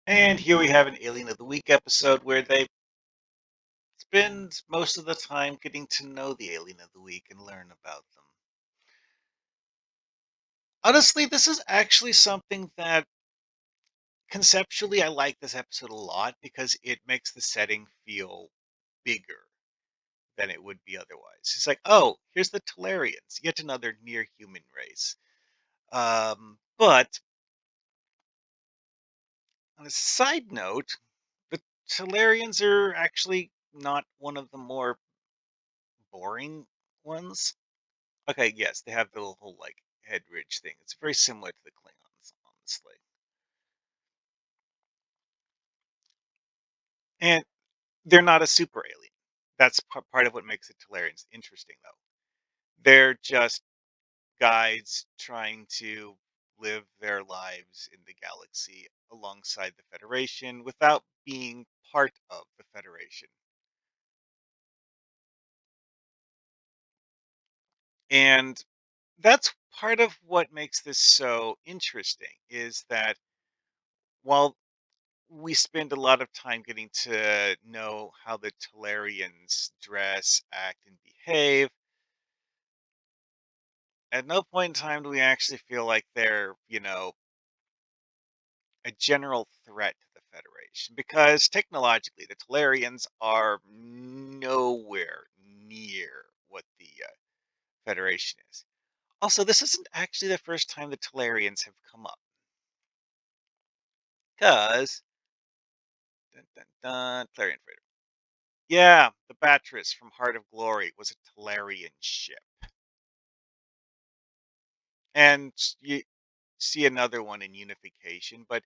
And here we have an Alien of the Week episode where they spend most of the time getting to know the Alien of the Week and learn about them. Honestly, this is actually something that conceptually I like this episode a lot because it makes the setting feel bigger than it would be otherwise. It's like, oh, here's the Talarians, yet another near human race. But on a side note, the Talarians are actually not one of the more boring ones. Okay, yes, they have the whole like head ridge thing. It's very similar to the Klingons, honestly. And they're not a super alien. That's part of what makes the Talarians interesting, though. They're just guides trying to live their lives in the galaxy alongside the Federation without being part of the Federation. And that's part of what makes this so interesting is that while we spend a lot of time getting to know how the Talarians dress, act, and behave. At no point in time do we actually feel like they're, a general threat to the Federation. Because technologically, the Talarians are nowhere near what the Federation is. Also, this isn't actually the first time the Talarians have come up. Because, dun, dun, dun, Talarian freighter. Yeah, the Batris from Heart of Glory was a Talarian ship. And you see another one in Unification, but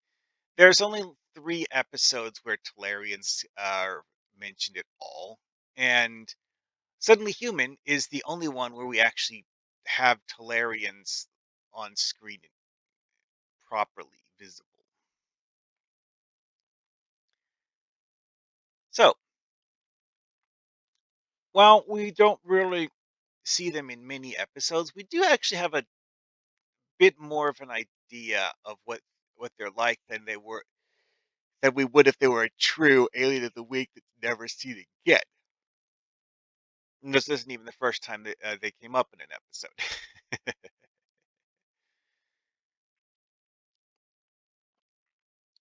there's only 3 episodes where Talarians are mentioned at all, and Suddenly Human is the only one where we actually have Talarians on screen and properly visible. So, while we don't really see them in many episodes, we do actually have a bit more of an idea of what they're like than we would if they were a true alien of the week that's never seen again. And this isn't even the first time that they came up in an episode.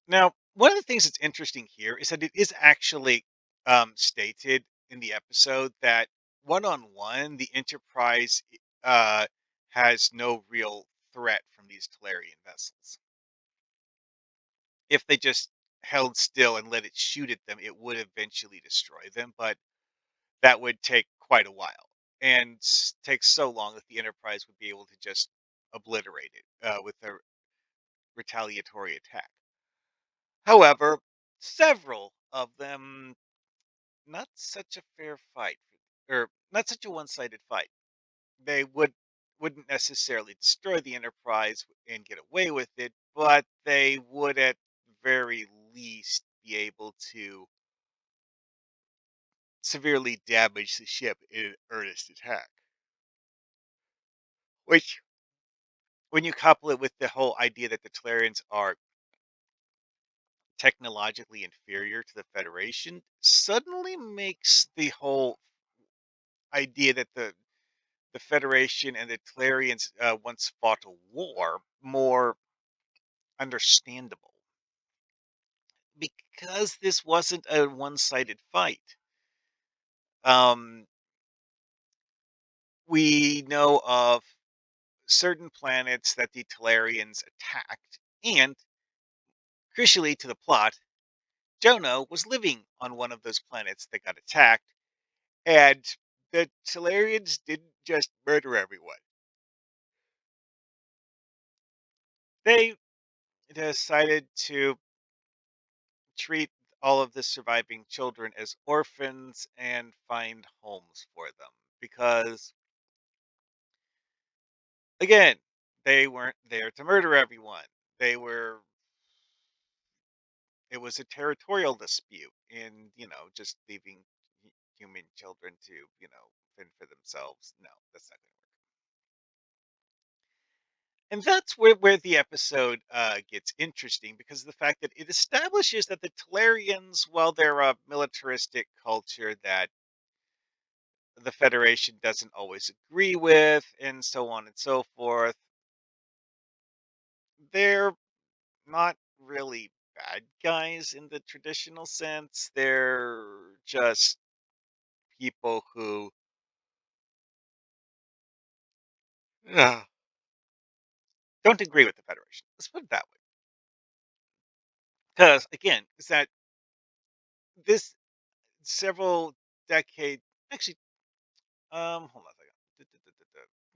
Now, one of the things that's interesting here is that it is actually stated in the episode that one on one, the Enterprise uh, has no real threat from these Talarian vessels. If they just held still and let it shoot at them, it would eventually destroy them, but that would take quite a while and take so long that the Enterprise would be able to just obliterate it with a retaliatory attack. However, several of them, not such a fair fight, or not such a one-sided fight. They wouldn't necessarily destroy the Enterprise and get away with it, but they would at very least be able to severely damage the ship in an earnest attack. Which, when you couple it with the whole idea that the Talarians are technologically inferior to the Federation, suddenly makes the whole idea that the Federation and the Talarians once fought a war more understandable because this wasn't a one-sided fight. Um, we know of certain planets that the Talarians attacked, and crucially to the plot, Jono was living on one of those planets that got attacked, and the Talarians didn't just murder everyone. They decided to treat all of the surviving children as orphans and find homes for them because again, they weren't there to murder everyone. They were It was a territorial dispute and, just leaving human children to, fend for themselves. No, that's not going to work. And that's where the episode gets interesting because of the fact that it establishes that the Talarians, while they're a militaristic culture that the Federation doesn't always agree with, and so on and so forth, they're not really bad guys in the traditional sense. They're just people who uh, don't agree with the Federation. Let's put it that way. Because again, is that this several decade actually hold on a second.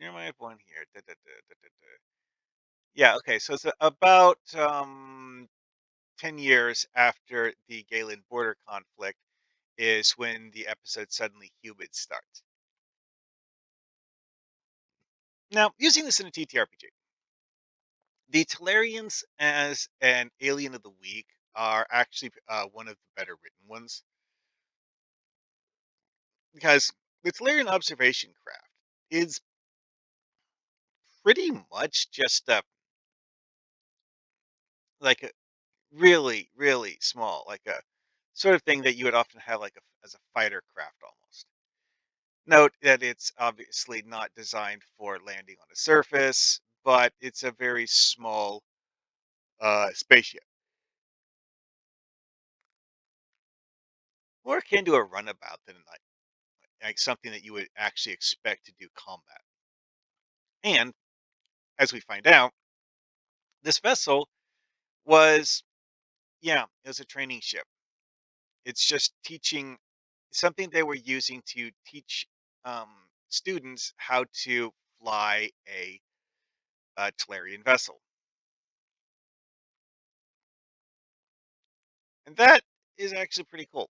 Near my point here. Yeah, okay. So it's about 10 years after the Galen border conflict is when the episode Suddenly Human starts. Now, using this in a TTRPG, the Talarians as an alien of the week are actually one of the better written ones because the Talarian observation craft is pretty much just like a really, really small, like a sort of thing that you would often have like as a fighter craft almost. Note that it's obviously not designed for landing on a surface, but it's a very small spaceship. More akin to a runabout than like something that you would actually expect to do combat. And as we find out, this vessel was, yeah, it was a training ship. It's just teaching something they were using to teach students how to fly a Talarian vessel. And that is actually pretty cool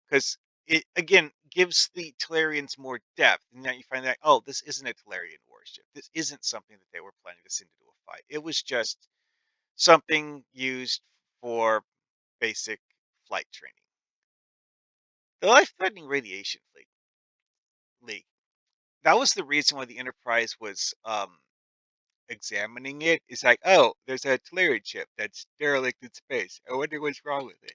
because it, again, gives the Talarians more depth. And now you find that, oh, this isn't a Talarian warship. This isn't something that they were planning to send into a fight. It was just something used for basic flight training. The life threatening radiation leak. That was the reason why the Enterprise was examining it. It's like, oh, there's a Talarian ship that's derelict in space. I wonder what's wrong with it.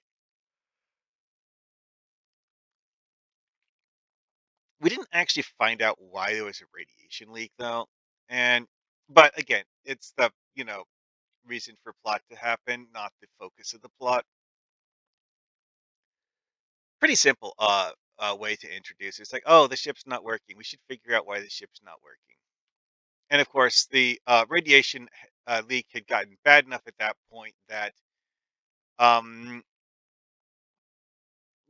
We didn't actually find out why there was a radiation leak though. And but again, it's the, reason for plot to happen, not the focus of the plot. Pretty simple way to introduce it. It's like, oh, the ship's not working. We should figure out why the ship's not working. And of course, the radiation leak had gotten bad enough at that point that um,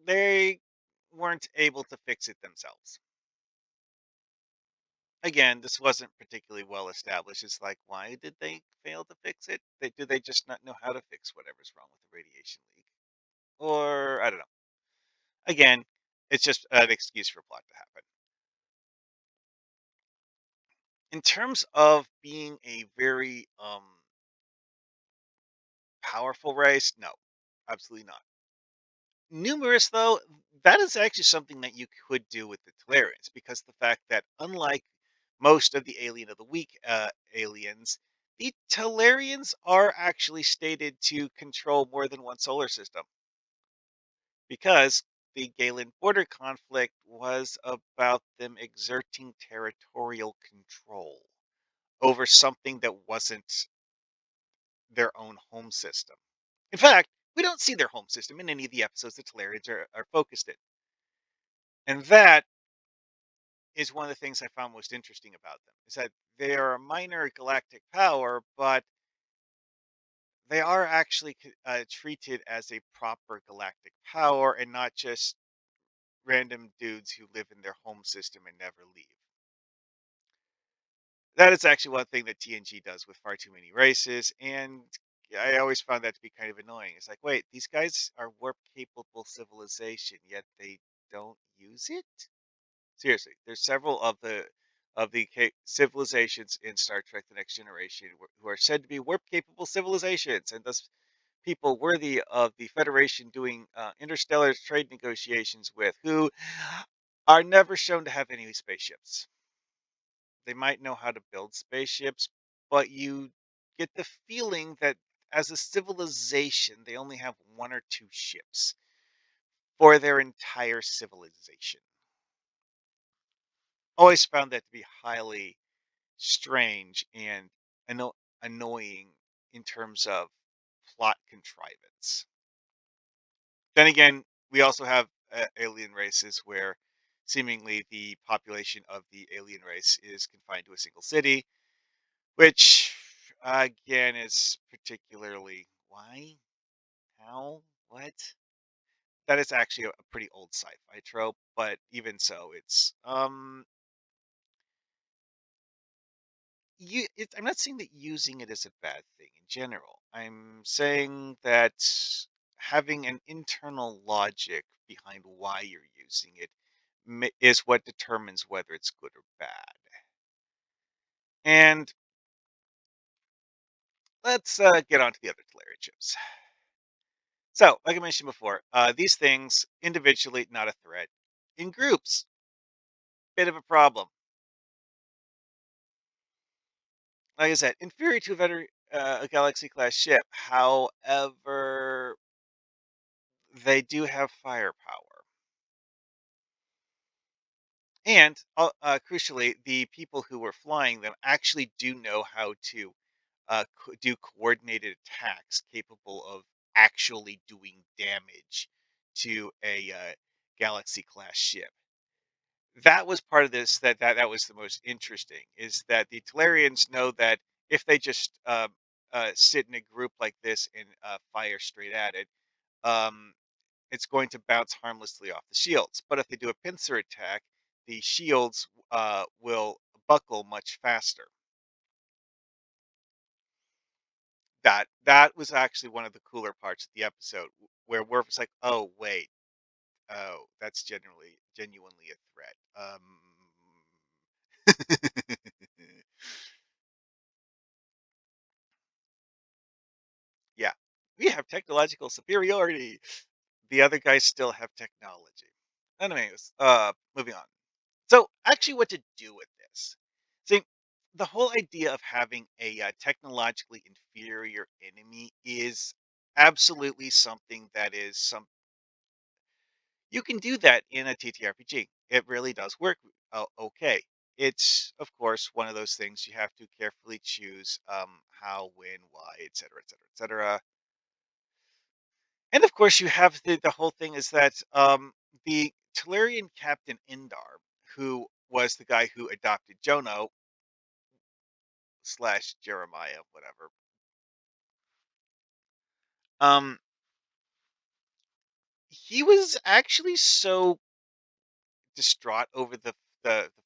they weren't able to fix it themselves. Again, this wasn't particularly well established. It's like, why did they fail to fix it? Do they just not know how to fix whatever's wrong with the radiation leak? Or I don't know. Again, it's just an excuse for plot to happen. In terms of being a very powerful race, no, absolutely not. Numerous though, that is actually something that you could do with the Talarians because the fact that unlike most of the Alien of the Week aliens, the Talarians are actually stated to control more than one solar system because the Galen border conflict was about them exerting territorial control over something that wasn't their own home system. In fact, we don't see their home system in any of the episodes that Talarians are focused in. And that is one of the things I found most interesting about them is that they are a minor galactic power, but they are actually treated as a proper galactic power and not just random dudes who live in their home system and never leave. That is actually one thing that TNG does with far too many races, and I always found that to be kind of annoying. It's like, wait, these guys are warp capable civilization, yet they don't use it. Seriously, there's several of the civilizations in Star Trek: The Next Generation who are said to be warp capable civilizations, and thus people worthy of the Federation doing interstellar trade negotiations with, who are never shown to have any spaceships. They might know how to build spaceships, but you get the feeling that as a civilization, they only have one or two ships for their entire civilization. Always found that to be highly strange and annoying in terms of plot contrivance. Then again, we also have alien races where seemingly the population of the alien race is confined to a single city, which again is particularly why, how, what? That is actually a pretty old sci-fi trope, but even so, I'm not saying that using it is a bad thing in general. I'm saying that having an internal logic behind why you're using it is what determines whether it's good or bad. And let's get on to the other Talarian ships. So, like I mentioned before, these things individually not a threat. In groups, bit of a problem. Like I said, inferior to a Galaxy class ship. However, they do have firepower. And crucially, the people who were flying them actually do know how to do coordinated attacks capable of actually doing damage to a Galaxy class ship. That was part of this. That was the most interesting. Is that the Talarians know that if they just sit in a group like this and fire straight at it, um, it's going to bounce harmlessly off the shields. But if they do a pincer attack, the shields will buckle much faster. That was actually one of the cooler parts of the episode, where Worf was like, "Oh wait, oh that's genuinely a threat." Yeah, we have technological superiority. The other guys still have technology. Anyways, moving on. So, actually, what to do with this? See, the whole idea of having a technologically inferior enemy is absolutely something that is you can do that in a TTRPG. It really does work. Okay. It's of course one of those things you have to carefully choose how, when, why, etc., etc., etc. And of course, you have the whole thing is that the Talarian Captain Indar, who was the guy who adopted Jono slash Jeremiah, whatever. Um, he was actually so distraught over the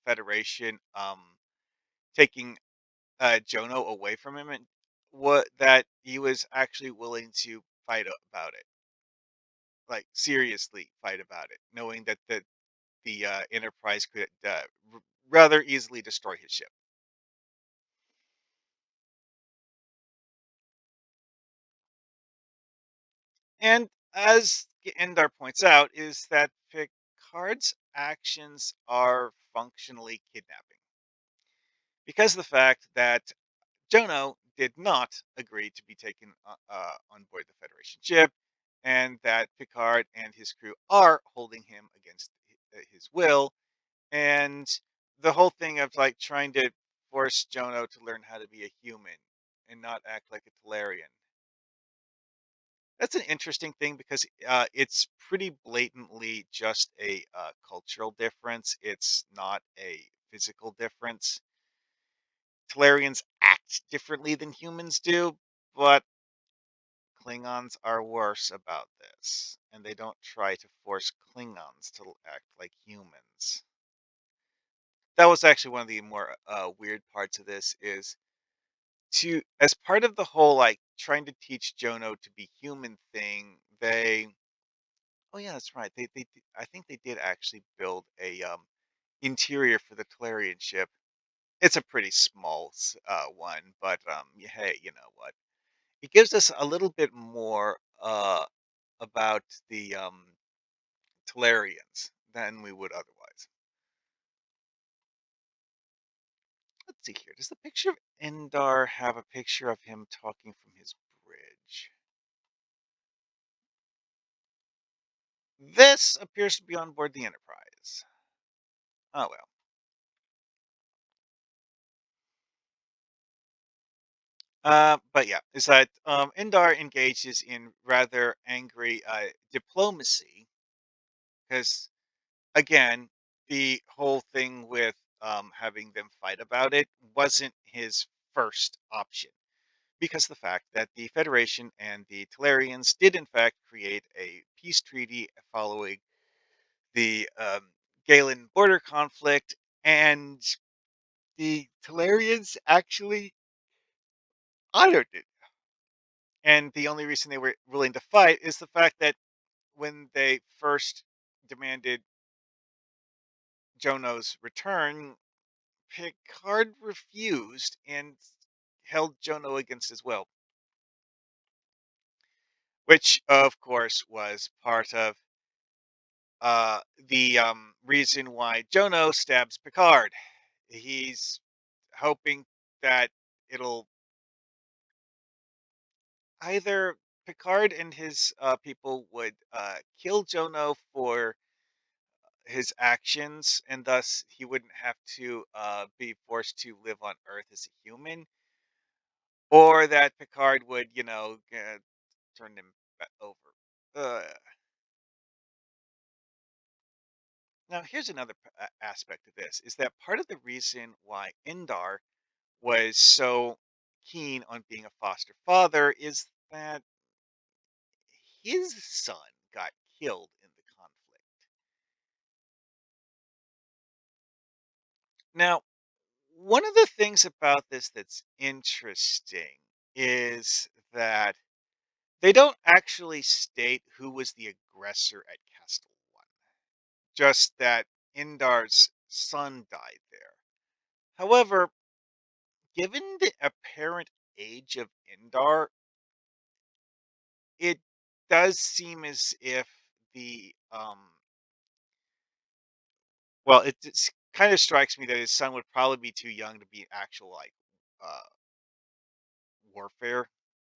Federation taking Jono away from him, and what that he was actually willing to fight about it, like seriously fight about it, knowing that the Enterprise could rather easily destroy his ship. And as Endar points out, is that Picard's actions are functionally kidnapping because of the fact that Jono did not agree to be taken on board the Federation ship, and that Picard and his crew are holding him against his will. And the whole thing of like trying to force Jono to learn how to be a human and not act like a Talarian. That's an interesting thing because it's pretty blatantly just a cultural difference. It's not a physical difference. Talarians act differently than humans do, but Klingons are worse about this, and they don't try to force Klingons to act like humans. That was actually one of the more weird parts of this is to as part of the whole like trying to teach Jono to be human thing. They Oh yeah, that's right. I think they did actually build a interior for the Talarian ship. It's a pretty small one, but hey, you know what? It gives us a little bit more about the Talarians than we would otherwise. Let's see here. Does the picture of Endar have a picture of him talking from his bridge? This appears to be on board the Enterprise. Oh well. But yeah, is that Indar engages in rather angry diplomacy because again, the whole thing with having them fight about it wasn't his first option because the fact that the Federation and the Talarians did in fact create a peace treaty following the Galen border conflict, and the Talarians actually honored it. And the only reason they were willing to fight is the fact that when they first demanded Jono's return, Picard refused and held Jono against his will, which of course was part of the reason why Jono stabs Picard. He's hoping that it'll either Picard and his people would kill Jono for his actions, and thus he wouldn't have to be forced to live on Earth as a human, or that Picard would, turn him over. Uh, Now, here's another aspect of this: is that part of the reason why Indar was so keen on being a foster father is that his son got killed in the conflict. Now, one of the things about this that's interesting is that they don't actually state who was the aggressor at Castle One, just that Indar's son died there. However, given the apparent age of Indar, it does seem as if the well, it kind of strikes me that his son would probably be too young to be actual like uh warfare.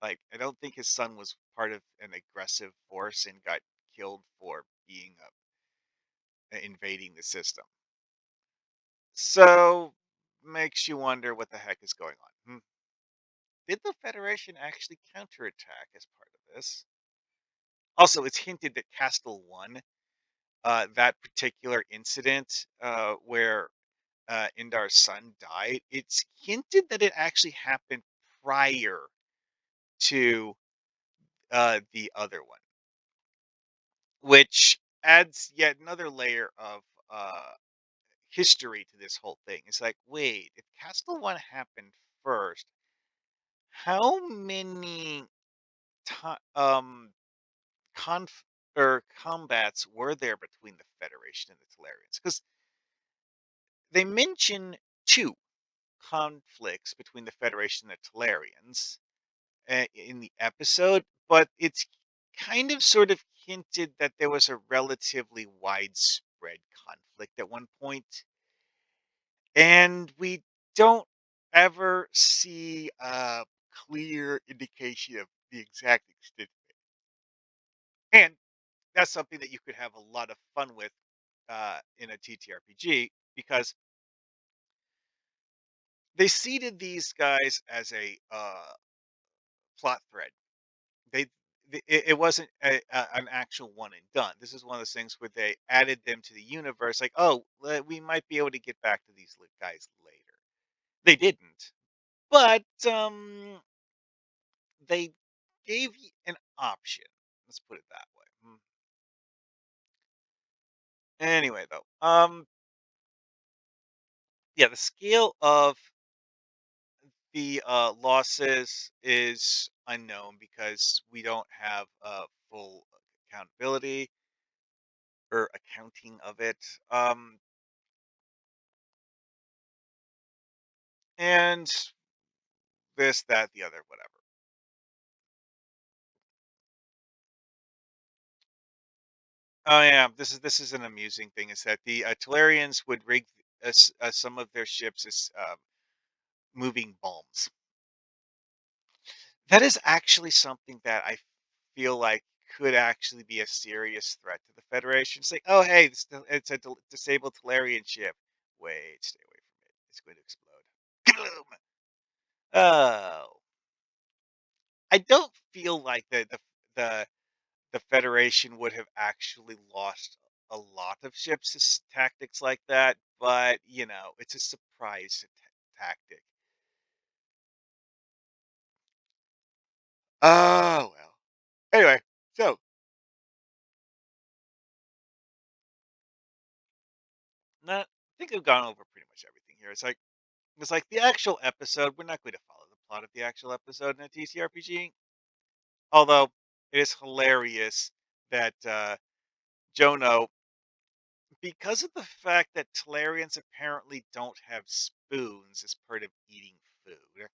Like, I don't think his son was part of an aggressive force and got killed for being invading the system. So makes you wonder what the heck is going on. Did the Federation actually counterattack as part of this? Also, it's hinted that Castle One, that particular incident where Indar's son died, it's hinted that it actually happened prior to the other one, which adds yet another layer of uh, history to this whole thing. It's like, wait, if Castle One happened first, how many ti conf- or combats were there between the Federation and the Talarians? Because they mention two conflicts between the Federation and the Talarians in the episode, but it's kind of sort of hinted that there was a relatively widespread conflict at one point, and we don't ever see a clear indication of the exact extent. And that's something that you could have a lot of fun with in a TTRPG because they seeded these guys as a plot thread. They it wasn't an actual one and done. This is one of those things where they added them to the universe. Like, oh, we might be able to get back to these guys later. They didn't, but they gave you an option. Let's put it that way. Anyway, though, yeah, the scale of the losses is unknown because we don't have full accountability or accounting of it. Um, and this, that, the other, whatever. Oh yeah, this is an amusing thing. Is that the Talarians would rig some of their ships as moving bombs. That is actually something that I feel like could actually be a serious threat to the Federation. It's like, oh, hey, it's a disabled Talarian ship. Wait, stay away from it. It's going to explode. Kaboom! Oh, I don't feel like the the Federation would have actually lost a lot of ships to tactics like that, but it's a surprise tactic. Oh well. Anyway, so I think I've gone over pretty much everything here. It's like the actual episode. We're not going to follow the plot of the actual episode in a TTRPG, although it is hilarious that Jono, because of the fact that Talarians apparently don't have spoons as part of eating food,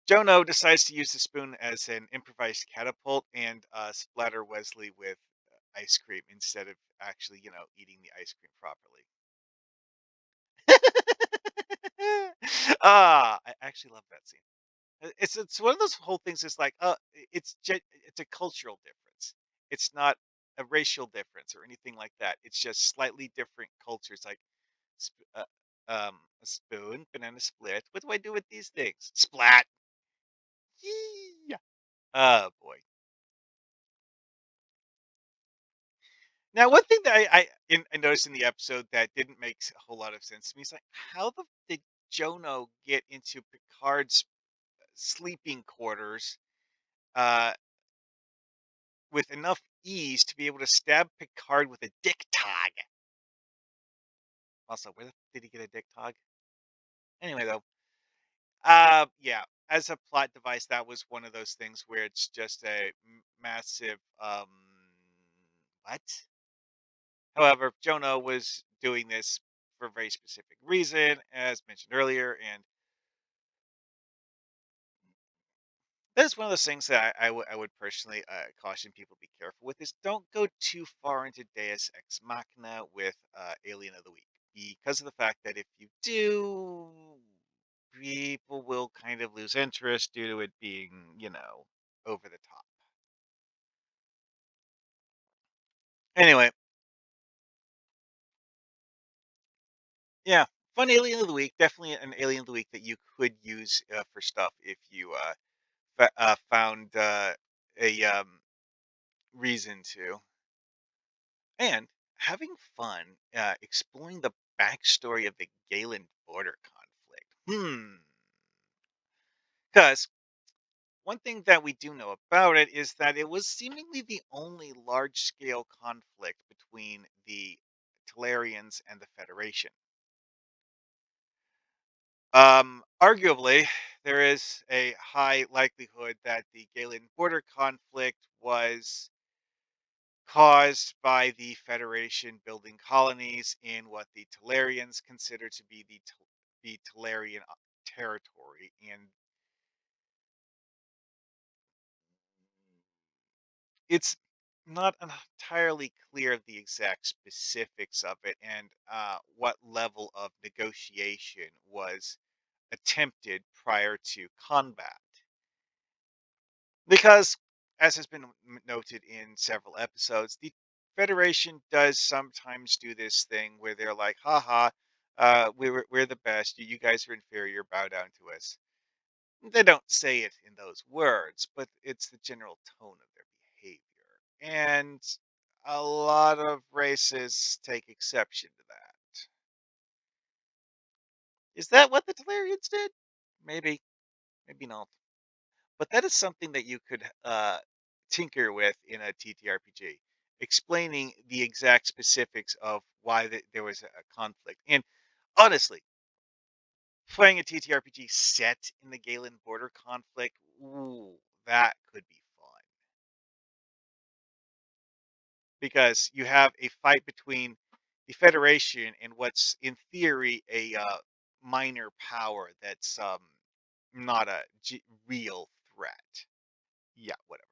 Jono decides to use the spoon as an improvised catapult and splatter Wesley with ice cream instead of actually, eating the ice cream properly. I actually love that scene. It's one of those whole things. It's like, it's a cultural difference. It's not a racial difference or anything like that. It's just slightly different cultures. Like, a spoon, banana split. What do I do with these things? Splat. Yeah. Oh boy. Now, one thing that I noticed in the episode that didn't make a whole lot of sense to me is like, how did Jono get into Picard's sleeping quarters uh, with enough ease to be able to stab Picard with a dick tog? Also, where did he get a dick tog? Anyway, though, yeah, as a plot device, that was one of those things where it's just a massive what? However, Jono was doing this for a very specific reason, as mentioned earlier, and that's one of those things that I would personally caution people to be careful with is don't go too far into Deus Ex Machina with Alien of the Week because of the fact that if you do, people will kind of lose interest due to it being, over the top. Anyway, yeah, fun Alien of the Week, definitely an Alien of the Week that you could use for stuff if you found a reason to. And having fun exploring the backstory of the Galen border conflict. Because one thing that we do know about it is that it was seemingly the only large scale conflict between the Talarians and the Federation. Arguably, there is a high likelihood that the Galen border conflict was caused by the Federation building colonies in what the Talarians consider to be the Talarian territory, and it's not entirely clear the exact specifics of it and what level of negotiation was attempted prior to combat. Because, as has been noted in several episodes, the Federation does sometimes do this thing where they're like, haha, we're the best. You guys are inferior. Bow down to us. They don't say it in those words, but it's the general tone of their behavior. And a lot of races take exception to that. Is that what the Talarians did? Maybe, maybe not. But that is something that you could tinker with in a TTRPG, explaining the exact specifics of why there was a conflict. And honestly, playing a TTRPG set in the Galen border conflict, ooh, that could be fun because you have a fight between the Federation and what's in theory a minor power that's not a real threat. Yeah, whatever.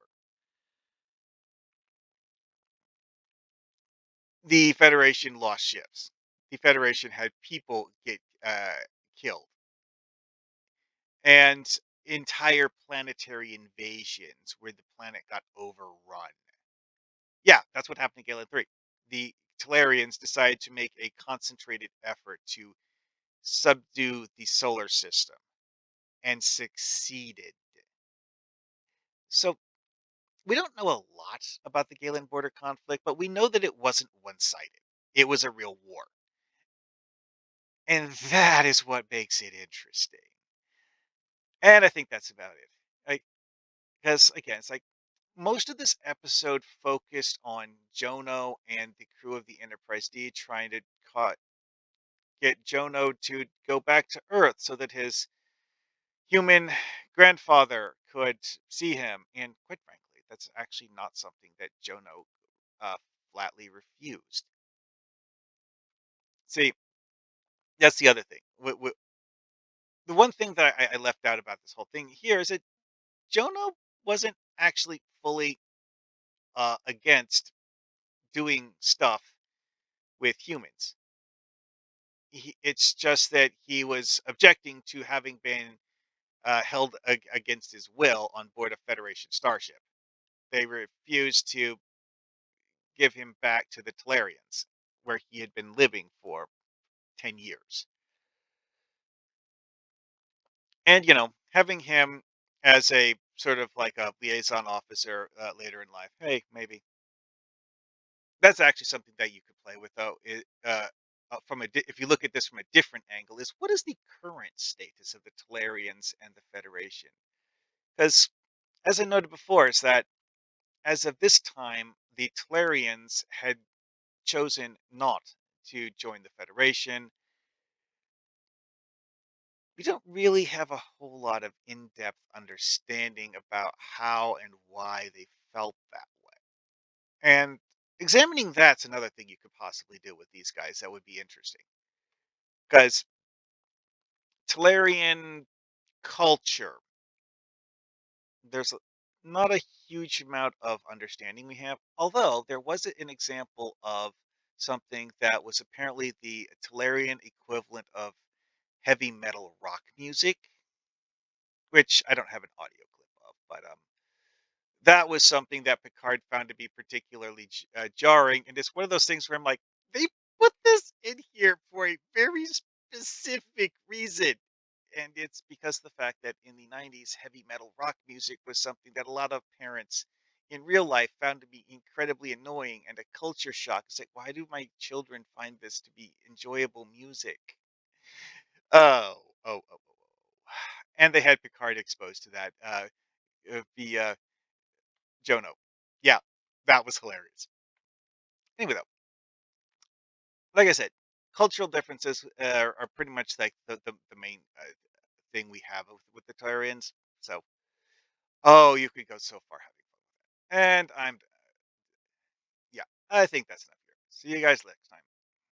The Federation lost ships. the Federation had people get killed and entire planetary invasions where the planet got overrun. Yeah, that's what happened in Galen 3. The Talarians decided to make a concentrated effort to subdue the solar system and succeeded. So we don't know a lot about the Galen border conflict, but we know that it wasn't one sided. It was a real war. And that is what makes it interesting. And I think that's about it. Like, because again, it's like most of this episode focused on Jono and the crew of the Enterprise D trying to get Jono to go back to Earth so that his human grandfather could see him. And quite frankly, that's actually not something that Jono uh, flatly refused. See, that's the other thing. The one thing that I left out about this whole thing here is that Jono wasn't actually fully against doing stuff with humans. It's just that he was objecting to having been held against his will on board a Federation starship. They refused to give him back to the Talarians, where he had been living for 10 years. And, having him as a sort of like a liaison officer later in life, hey, maybe that's actually something that you could play with, though. If you look at this from a different angle, is what is the current status of the Talarians and the Federation? Because, as I noted before, is that as of this time, the Talarians had chosen not to join the Federation. We don't really have a whole lot of in-depth understanding about how and why they felt that way. And examining that's another thing you could possibly do with these guys that would be interesting. Because Talarian culture, there's not a huge amount of understanding we have. Although there was an example of something that was apparently the Talarian equivalent of heavy metal rock music, which I don't have an audio clip of, but that was something that Picard found to be particularly jarring, and it's one of those things where I'm like, they put this in here for a very specific reason, and it's because of the fact that in the '90s, heavy metal rock music was something that a lot of parents in real life found to be incredibly annoying and a culture shock. It's like, why do my children find this to be enjoyable music? Oh, oh. And they had Picard exposed to that via Jono. Yeah, that was hilarious. Anyway, though, like I said, cultural differences are pretty much like the main thing we have with the Talarians. So, oh, you could go so far having fun. And yeah, I think that's enough here. See you guys next time.